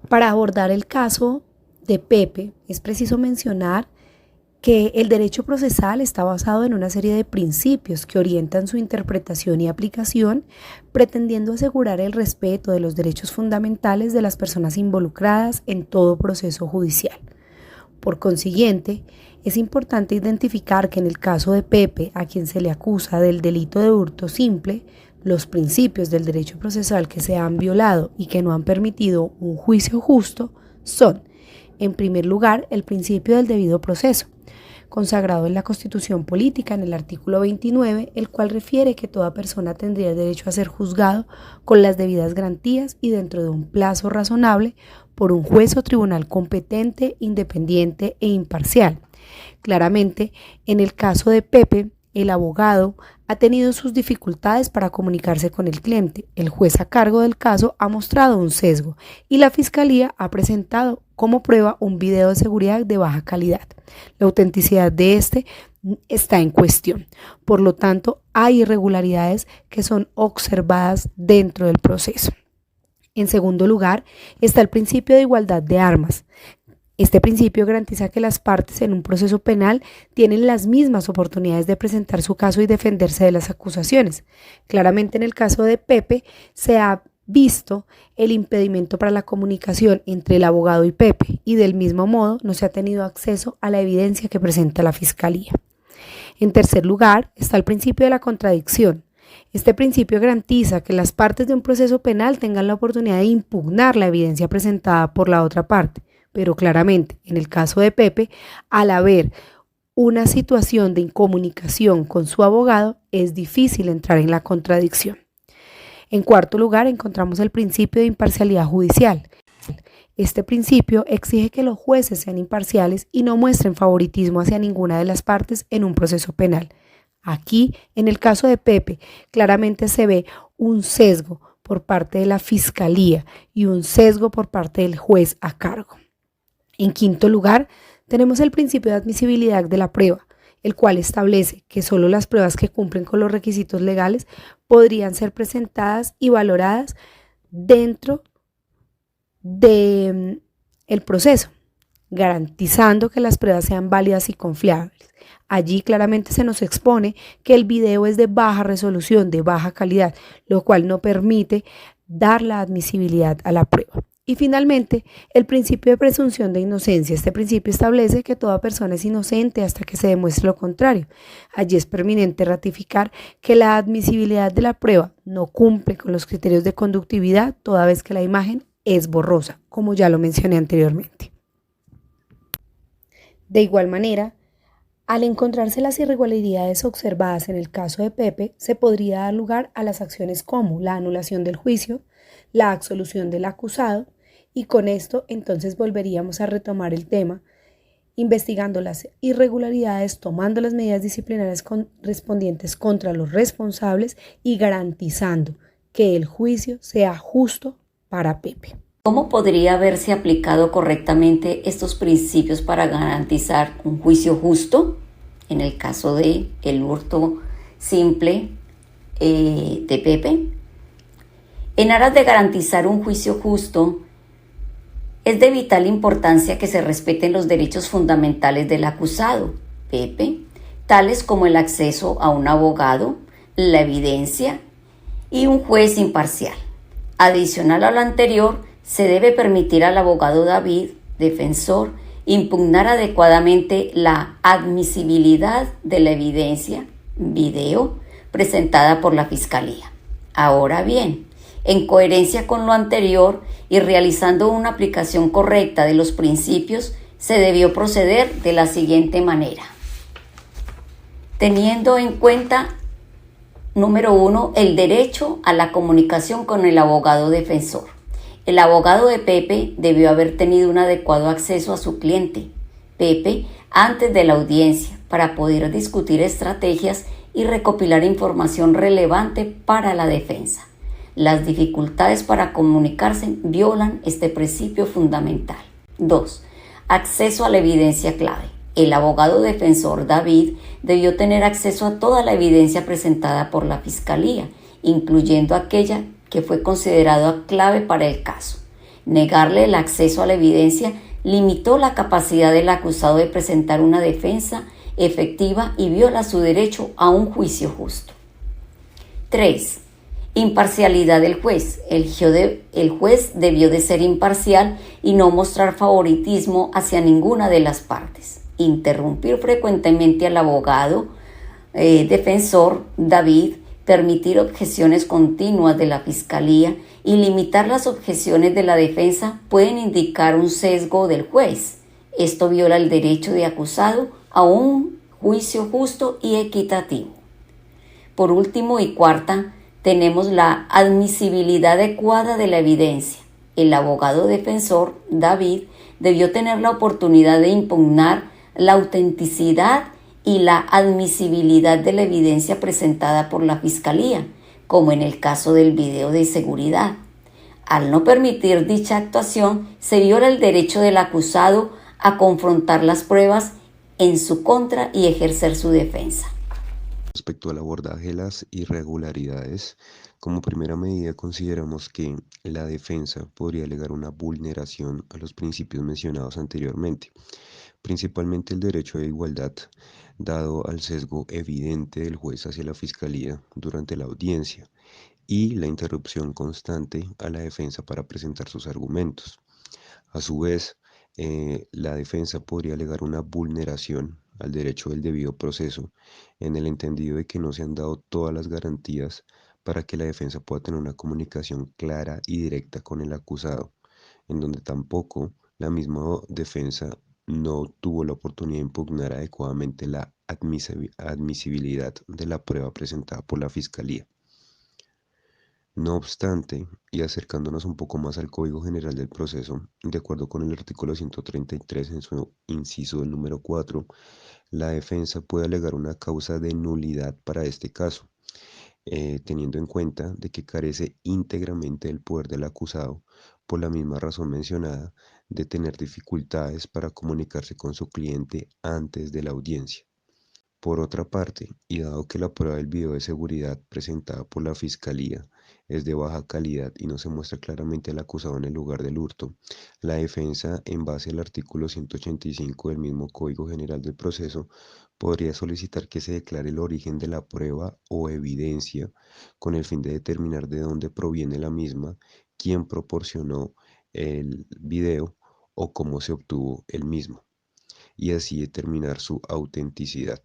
Para abordar el caso de Pepe, es preciso mencionar que el derecho procesal está basado en una serie de principios que orientan su interpretación y aplicación, pretendiendo asegurar el respeto de los derechos fundamentales de las personas involucradas en todo proceso judicial. Por consiguiente, es importante identificar que en el caso de Pepe, a quien se le acusa del delito de hurto simple, los principios del derecho procesal que se han violado y que no han permitido un juicio justo son, en primer lugar, el principio del debido proceso, consagrado en la Constitución Política en el artículo 29, el cual refiere que toda persona tendría el derecho a ser juzgado con las debidas garantías y dentro de un plazo razonable por un juez o tribunal competente, independiente e imparcial. Claramente, en el caso de Pepe, el abogado ha tenido sus dificultades para comunicarse con el cliente. El juez a cargo del caso ha mostrado un sesgo y la fiscalía ha presentado como prueba un video de seguridad de baja calidad. La autenticidad de este está en cuestión. Por lo tanto, hay irregularidades que son observadas dentro del proceso. En segundo lugar, está el principio de igualdad de armas. Este principio garantiza que las partes en un proceso penal tienen las mismas oportunidades de presentar su caso y defenderse de las acusaciones. Claramente en el caso de Pepe se ha visto el impedimento para la comunicación entre el abogado y Pepe y del mismo modo no se ha tenido acceso a la evidencia que presenta la fiscalía. En tercer lugar está el principio de la contradicción. Este principio garantiza que las partes de un proceso penal tengan la oportunidad de impugnar la evidencia presentada por la otra parte. Pero claramente, en el caso de Pepe, al haber una situación de incomunicación con su abogado, es difícil entrar en la contradicción. En cuarto lugar, encontramos el principio de imparcialidad judicial. Este principio exige que los jueces sean imparciales y no muestren favoritismo hacia ninguna de las partes en un proceso penal. Aquí, en el caso de Pepe, claramente se ve un sesgo por parte de la fiscalía y un sesgo por parte del juez a cargo. En quinto lugar, tenemos el principio de admisibilidad de la prueba, el cual establece que solo las pruebas que cumplen con los requisitos legales podrían ser presentadas y valoradas dentro del proceso, garantizando que las pruebas sean válidas y confiables. Allí claramente se nos expone que el video es de baja resolución, de baja calidad, lo cual no permite dar la admisibilidad a la prueba. Y finalmente, el principio de presunción de inocencia. Este principio establece que toda persona es inocente hasta que se demuestre lo contrario. Allí es pertinente ratificar que la admisibilidad de la prueba no cumple con los criterios de conductividad toda vez que la imagen es borrosa, como ya lo mencioné anteriormente. De igual manera, al encontrarse las irregularidades observadas en el caso de Pepe, se podría dar lugar a las acciones como la anulación del juicio, la absolución del acusado, y con esto entonces volveríamos a retomar el tema, investigando las irregularidades, tomando las medidas disciplinarias correspondientes contra los responsables y garantizando que el juicio sea justo para Pepe. ¿Cómo podría haberse aplicado correctamente estos principios para garantizar un juicio justo en el caso de el hurto simple de Pepe? En aras de garantizar un juicio justo, es de vital importancia que se respeten los derechos fundamentales del acusado, Pepe, tales como el acceso a un abogado, la evidencia y un juez imparcial. Adicional a lo anterior, se debe permitir al abogado David, defensor, impugnar adecuadamente la admisibilidad de la evidencia, video, presentada por la Fiscalía. Ahora bien, en coherencia con lo anterior y realizando una aplicación correcta de los principios, se debió proceder de la siguiente manera. Teniendo en cuenta, número 1, el derecho a la comunicación con el abogado defensor. El abogado de Pepe debió haber tenido un adecuado acceso a su cliente, Pepe, antes de la audiencia, para poder discutir estrategias y recopilar información relevante para la defensa. Las dificultades para comunicarse violan este principio fundamental. 2. Acceso a la evidencia clave. El abogado defensor David debió tener acceso a toda la evidencia presentada por la Fiscalía, incluyendo aquella que fue considerada clave para el caso. Negarle el acceso a la evidencia limitó la capacidad del acusado de presentar una defensa efectiva y viola su derecho a un juicio justo. 3. Imparcialidad del juez. El juez debió de ser imparcial y no mostrar favoritismo hacia ninguna de las partes. Interrumpir frecuentemente al abogado defensor David, permitir objeciones continuas de la Fiscalía y limitar las objeciones de la defensa pueden indicar un sesgo del juez. Esto viola el derecho de acusado a un juicio justo y equitativo. Por último y cuarta, tenemos la admisibilidad adecuada de la evidencia. El abogado defensor David debió tener la oportunidad de impugnar la autenticidad y la admisibilidad de la evidencia presentada por la Fiscalía, como en el caso del video de seguridad. Al no permitir dicha actuación, se viola el derecho del acusado a confrontar las pruebas en su contra y ejercer su defensa. Respecto al abordaje de las irregularidades, como primera medida consideramos que la defensa podría alegar una vulneración a los principios mencionados anteriormente, principalmente el derecho de igualdad, dado al sesgo evidente del juez hacia la Fiscalía durante la audiencia y la interrupción constante a la defensa para presentar sus argumentos. A su vez, la defensa podría alegar una vulneración al derecho del debido proceso, en el entendido de que no se han dado todas las garantías para que la defensa pueda tener una comunicación clara y directa con el acusado, en donde tampoco la misma defensa no tuvo la oportunidad de impugnar adecuadamente la admisibilidad de la prueba presentada por la Fiscalía. No obstante, y acercándonos un poco más al Código General del Proceso, de acuerdo con el artículo 133 en su inciso del número 4, la defensa puede alegar una causa de nulidad para este caso, teniendo en cuenta de que carece íntegramente del poder del acusado por la misma razón mencionada de tener dificultades para comunicarse con su cliente antes de la audiencia. Por otra parte, y dado que la prueba del video de seguridad presentada por la Fiscalía es de baja calidad y no se muestra claramente al acusado en el lugar del hurto, la defensa, en base al artículo 185 del mismo Código General del Proceso, podría solicitar que se declare el origen de la prueba o evidencia con el fin de determinar de dónde proviene la misma, quién proporcionó el video o cómo se obtuvo el mismo, y así determinar su autenticidad.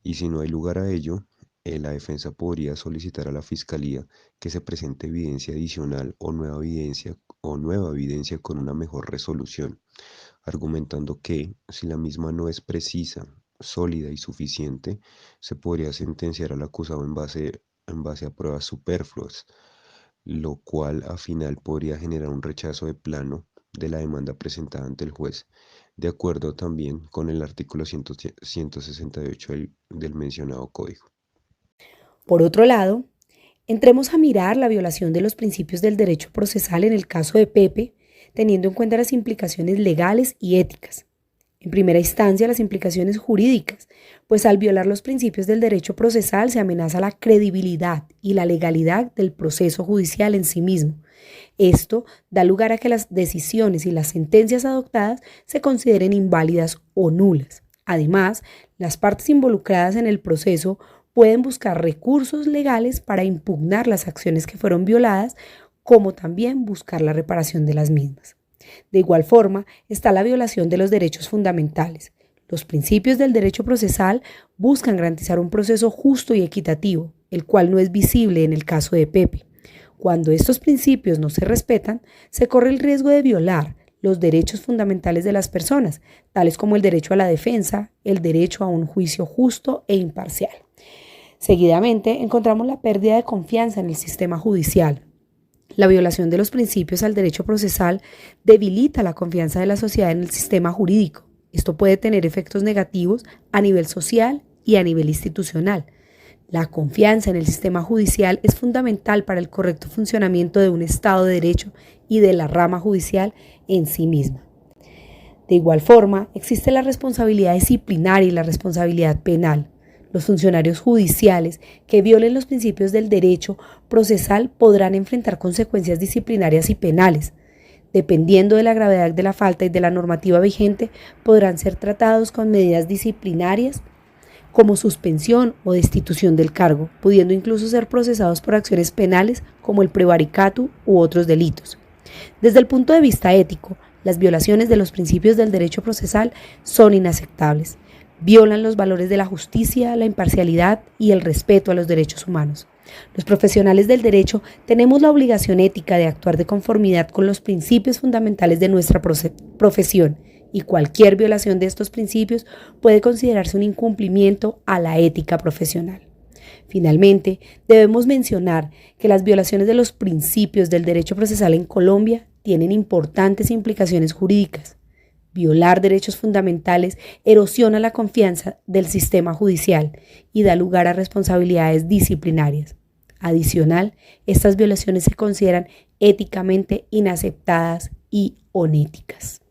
Y si no hay lugar a ello, la defensa podría solicitar a la Fiscalía que se presente evidencia adicional o nueva evidencia con una mejor resolución, argumentando que si la misma no es precisa, sólida y suficiente, se podría sentenciar al acusado en base a pruebas superfluas, lo cual al final podría generar un rechazo de plano de la demanda presentada ante el juez, de acuerdo también con el artículo 168 del mencionado código. Por otro lado, entremos a mirar la violación de los principios del derecho procesal en el caso de Pepe, teniendo en cuenta las implicaciones legales y éticas. En primera instancia, las implicaciones jurídicas, pues al violar los principios del derecho procesal se amenaza la credibilidad y la legalidad del proceso judicial en sí mismo. Esto da lugar a que las decisiones y las sentencias adoptadas se consideren inválidas o nulas. Además, las partes involucradas en el proceso pueden buscar recursos legales para impugnar las acciones que fueron violadas, como también buscar la reparación de las mismas. De igual forma, está la violación de los derechos fundamentales. Los principios del derecho procesal buscan garantizar un proceso justo y equitativo, el cual no es visible en el caso de Pepe. Cuando estos principios no se respetan, se corre el riesgo de violar los derechos fundamentales de las personas, tales como el derecho a la defensa, el derecho a un juicio justo e imparcial. Seguidamente, encontramos la pérdida de confianza en el sistema judicial. La violación de los principios al derecho procesal debilita la confianza de la sociedad en el sistema jurídico. Esto puede tener efectos negativos a nivel social y a nivel institucional. La confianza en el sistema judicial es fundamental para el correcto funcionamiento de un Estado de Derecho y de la rama judicial en sí misma. De igual forma, existe la responsabilidad disciplinaria y la responsabilidad penal. Los funcionarios judiciales que violen los principios del derecho procesal podrán enfrentar consecuencias disciplinarias y penales. Dependiendo de la gravedad de la falta y de la normativa vigente, podrán ser tratados con medidas disciplinarias como suspensión o destitución del cargo, pudiendo incluso ser procesados por acciones penales como el prevaricato u otros delitos. Desde el punto de vista ético, las violaciones de los principios del derecho procesal son inaceptables. Violan los valores de la justicia, la imparcialidad y el respeto a los derechos humanos. Los profesionales del derecho tenemos la obligación ética de actuar de conformidad con los principios fundamentales de nuestra profesión, y cualquier violación de estos principios puede considerarse un incumplimiento a la ética profesional. Finalmente, debemos mencionar que las violaciones de los principios del derecho procesal en Colombia tienen importantes implicaciones jurídicas. Violar derechos fundamentales erosiona la confianza del sistema judicial y da lugar a responsabilidades disciplinarias. Adicional, estas violaciones se consideran éticamente inaceptadas y onéticas.